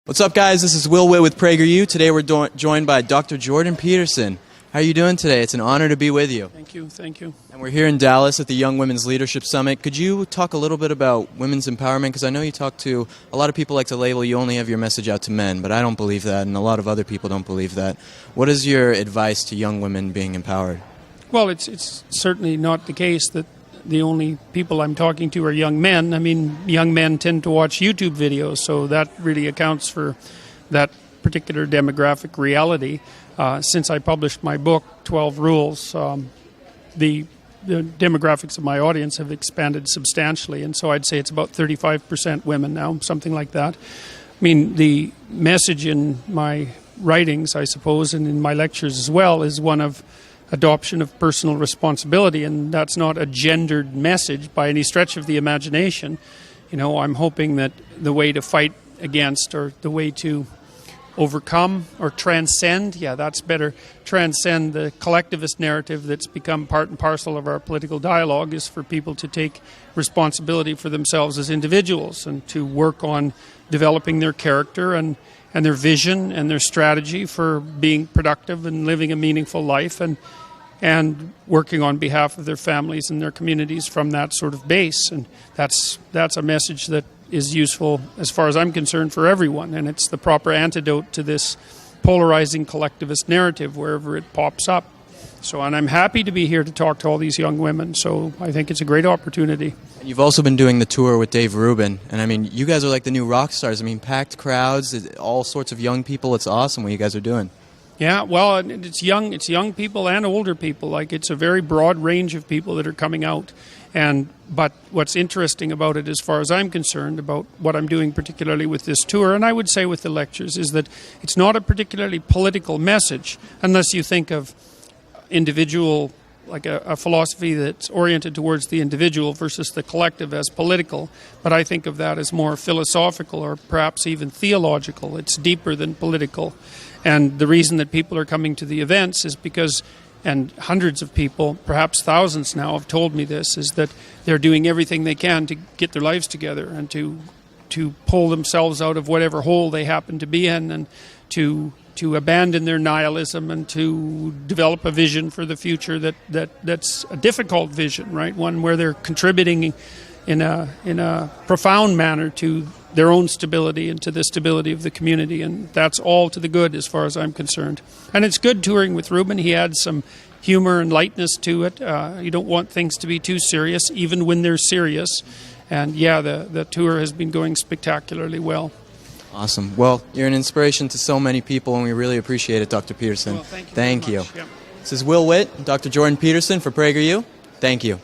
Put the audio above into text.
What's up, guys? This is Will Witt with PragerU. Today we're joined by Dr. Jordan Peterson. How are you doing today? It's an honor to be with you. Thank you, thank you. And we're here in Dallas at the Young Women's Leadership Summit. Could you talk a little bit about women's empowerment? Because I know you talk to, a lot of people like to label you only have your message out to men, but I don't believe that, and a lot of other people don't believe that. What is your advice to young women being empowered? Well, it's certainly not the case that the only people I'm talking to are young men. I mean, young men tend to watch YouTube videos, so that really accounts for that particular demographic reality. Since I published my book, 12 Rules, the demographics of my audience have expanded substantially, and so I'd say it's about 35% women now, something like that. I mean, the message in my writings, I suppose, and in my lectures as well, is one of adoption of personal responsibility, and that's not a gendered message by any stretch of the imagination. You know, I'm hoping that the way to fight against, or the way to overcome or transcend, that's better, transcend the collectivist narrative that's become part and parcel of our political dialogue, is for people to take responsibility for themselves as individuals and to work on developing their character and their vision and their strategy for being productive and living a meaningful life, and working on behalf of their families and their communities from that sort of base. And that's a message that is useful, as far as I'm concerned, for everyone, and it's the proper antidote to this polarizing collectivist narrative wherever it pops up. So, and I'm happy to be here to talk to all these young women, so I think it's a great opportunity. You've also been doing the tour with Dave Rubin, and I mean, you guys are like the new rock stars. I mean, packed crowds, all sorts of young people. It's awesome what you guys are doing. Yeah, well, it's young people and older people. Like, it's a very broad range of people that are coming out. But what's interesting about it, as far as I'm concerned, about what I'm doing particularly with this tour, and I would say with the lectures, is that it's not a particularly political message, unless you think of individual, like a philosophy that's oriented towards the individual versus the collective as political. But I think of that as more philosophical, or perhaps even theological. It's deeper than political. And the reason that people are coming to the events is because, and hundreds of people, perhaps thousands now, have told me this, is that they're doing everything they can to get their lives together and to pull themselves out of whatever hole they happen to be in, and to abandon their nihilism and to develop a vision for the future that's a difficult vision, right? One where they're contributing in a profound manner to their own stability and to the stability of the community, and that's all to the good as far as I'm concerned. And it's good touring with Rubin. He adds some humor and lightness to it. You don't want things to be too serious, even when they're serious. And the tour has been going spectacularly well. Awesome. Well, you're an inspiration to so many people, and we really appreciate it, Dr. Peterson. Well, thank you. Thank you. Yep. This is Will Witt, Dr. Jordan Peterson for PragerU. Thank you.